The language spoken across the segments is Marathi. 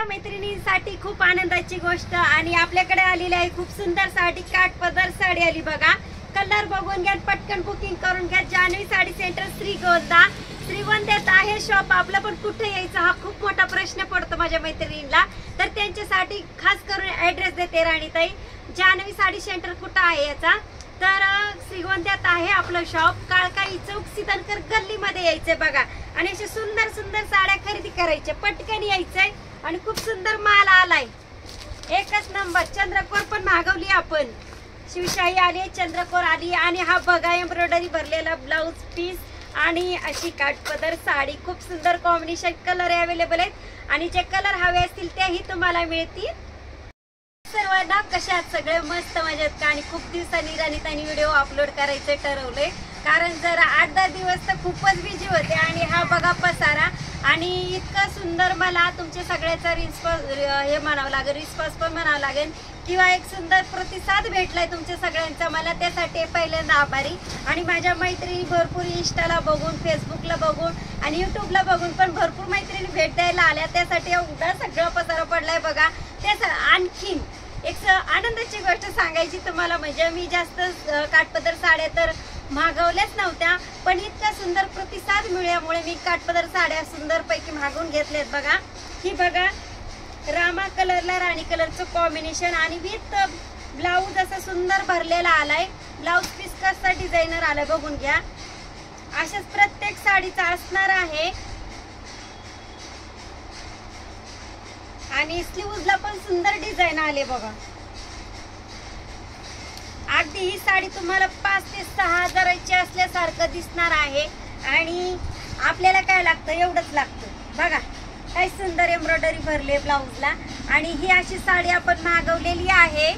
मैत्रिणींसाठी खूप आनंदाची गोष्ट आणि आपल्याकडे आलेली आहे खूप सुंदर साडी, काठपदर साडी आली बघा। कलर बघून घ्या, पटकन बुकिंग करून घ्या। जान्हवी साडी सेंटर श्रीगोंद्यात आहे शॉप आपलं, पण कुठे यायचं हा खूप मोठा प्रश्न पडतो माझ्या मैत्रिणींना, तर त्यांच्यासाठी खास करून ऍड्रेस देते राणीताई। जान्हवी साडी सेंटर कुठं आहे याचा, तर श्रीगोंद्यात आहे आपलं शॉप। काळकाई चौक सिद्धनकर गल्लीमध्ये यायचंय बघा आणि अशा सुंदर सुंदर साड्या खरेदी करायच्या, पटकन यायचंय आणि खूप सुंदर माल आलाय, एकच नंबर। चंद्रकोर पण मागवली आपण, शिवशाही आली, चंद्रकोर आली आणि हा बघा एम्ब्रॉयडरी भरलेला ब्लाउज पीस आणि अशी काठपदर साडी, खूप सुंदर कॉम्बिनेशन कलर अवेलेबल आहेत आणि जे कलर हवे असतील तेही तुम्हाला मिळतील। सर्वांना कशा आहात सगळे, मस्त मजेत का? आणि खूप दिवसांनी राणीताईंनी व्हिडिओ अपलोड करायचे ठरवले, कारण जरा 8-10 दिवस तर खूपच बिझी होते आणि हा बघा पसारा आणि इतकं सुंदर मला तुमच्या सगळ्याचा रिस्पॉन्स हे म्हणावं लागेल, रिस्पॉन्स पण म्हणावं लागेल किंवा एक सुंदर प्रतिसाद भेटलाय तुमच्या सगळ्यांचा, मला त्यासाठी पहिल्यांदा आभारी। आणि माझ्या मैत्रिणी भरपूर इंस्टाला बघून, फेसबुकला बघून आणि यूट्यूबला बघून पण भरपूर मैत्रिणी भेट द्यायला आल्या, त्यासाठी एवढा सगळं पसारा पडलाय बघा। त्याच आणखीन एक आनंदाची गोष्ट सांगायची तुम्हाला, म्हणजे मी जास्त काठपदर साड्या तर मागवल्याच नव्हत्या, पण इतका सुंदर प्रतिसाद मिळाल्यामुळे मी काठपदर साड्या सुंदर पैकी मागवून घेतल्यात बघा। ही बघा रामा कलरला राणी कलरचं कॉम्बिनेशन आणि विथ ब्लाऊज असा सुंदर भरलेला आलाय, ब्लाऊज पीस कसा डिझायनर आलाय बघून घ्या। अशाच प्रत्येक साडीचा असणार आहे आणि स्लीव्हजला पण सुंदर डिझाइन आले बघा। अगदी ही साडी तुम्हाला 5 ते 6 हजाराची असल्यासारखं दिसणार आहे आणि आपल्याला काय लागतं, एवढंच लागतं बघा। काय सुंदर एम्ब्रॉयडरी भरले ब्लाऊजला आणि ही अशी साडी आपण मागवलेली आहे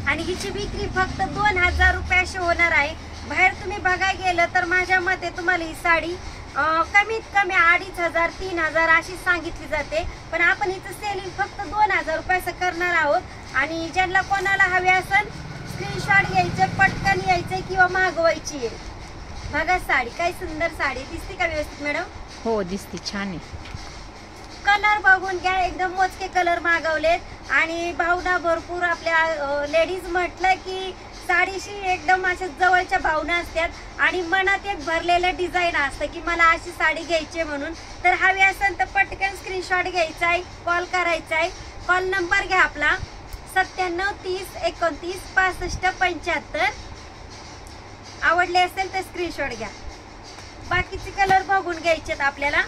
आणि हिची विक्री फक्त 2000 रुपये अशी होणार आहे। बाहेर तुम्ही बघायला गेलं तर माझ्या मते तुम्हाला ही साडी कमीत कमी 2500-3000 अशी सांगितली जाते, पण आपण हिचं सेलिंग फक्त 2000 रुपये असं करणार आहोत। आणि ज्यांना कोणाला हवे असेल स्क्रीनशॉट घ्यायचे, पटकन यायचे किंवा मागवायची आहे बघा। साडी काय सुंदर साडी दिसते का व्यवस्थित मॅडम? हो दिसते, छान आहे। कलर बघून घ्या, एकदम मोजके कलर मागवलेत आणि भावना भरपूर आपल्या लेडीज म्हटलं की साडीशी एकदम अशा जवळच्या भावना असतात आणि मनात एक भरलेलं डिझाईन असतं की मला अशी साडी घ्यायची म्हणून। तर हवी असेल तर पटकन स्क्रीनशॉट घ्यायचा आहे, कॉल करायचा आहे। कॉल नंबर घ्या आपला 97 30 29 65 75। आवडले असेल तर स्क्रीनशॉट घ्या। बाकीचे कलर बघून घ्यायचेत आपल्याला।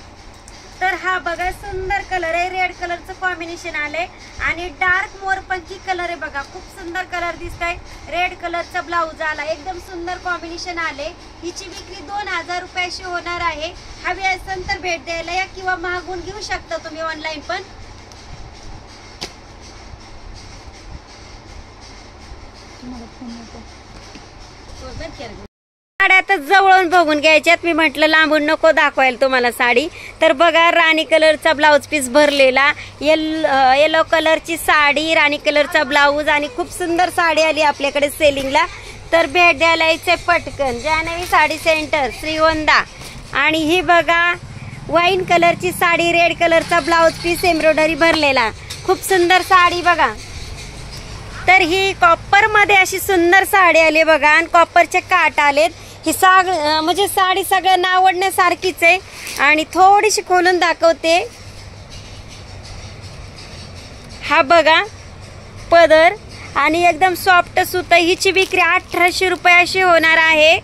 तर हा बघा सुंदर कलर आहे, रेड कलरचं कॉम्बिनेशन आलंय आणि डार्क मोरपंखी कलर आहे बघा, खूप सुंदर कलर दिसतंय। रेड कलरचा ब्लाऊज आला, एकदम सुंदर कॉम्बिनेशन आले। हिची विक्री 2000 रुपये अशी होणार आहे। हवी असेल तर भेट द्यायला या किंवा मागून घेऊ शकता तुम्ही ऑनलाईन पण। साड्या तर जवळून बघून घ्यायच्यात, मी म्हटलं लांबून नको दाखवायला तुम्हाला साडी। तर बघा राणी कलरचा ब्लाऊज पीस भरलेला, येलो कलरची साडी, राणी कलरचा ब्लाऊज आणि खूप सुंदर साडी आली आपल्याकडे सेलिंगला। तर भेट द्यायला यायचंय पटकन, जान्हवी साडी सेंटर श्रीगोंदा। आणि ही बघा वाईन कलरची साडी, रेड कलरचा ब्लाऊज पीस एम्ब्रॉयडरी भरलेला, खूप सुंदर साडी बघा। तर ही कॉपर मध्ये अशी सुंदर साडी आली बघा आणि कॉपरचे काट आलेत। ही म्हणजे साडी सगळ्यांना आवडण्यासारखीच आहे आणि थोडीशी खोलून दाखवते। हा बघा पदर आणि एकदम सॉफ्ट सूत, हिची विक्री 1800 रुपये अशी होणार आहे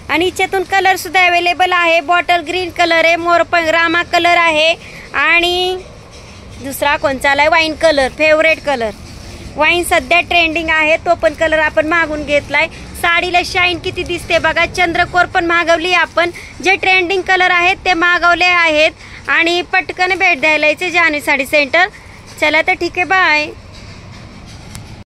आणि हिच्यातून कलर सुद्धा अवेलेबल आहे। बॉटल ग्रीन कलर आहे, मोरपंख रामा कलर आहे आणि दुसरा कोणचा आलाय wine colour, favourite colour. Wine सध्या ट्रेंडिंग आहे, तो पण कलर आपण मागून घेतलाय। साडीला शाईन किती दिसते बघा। चंद्रकोर पण मागवली आपण, जे ट्रेंडिंग कलर आहेत ते मागवले आहेत आणि पटकन भेट द्यायला यायचे जान्हवी साडी सेंटर। चला तर ठीक आहे, बाय।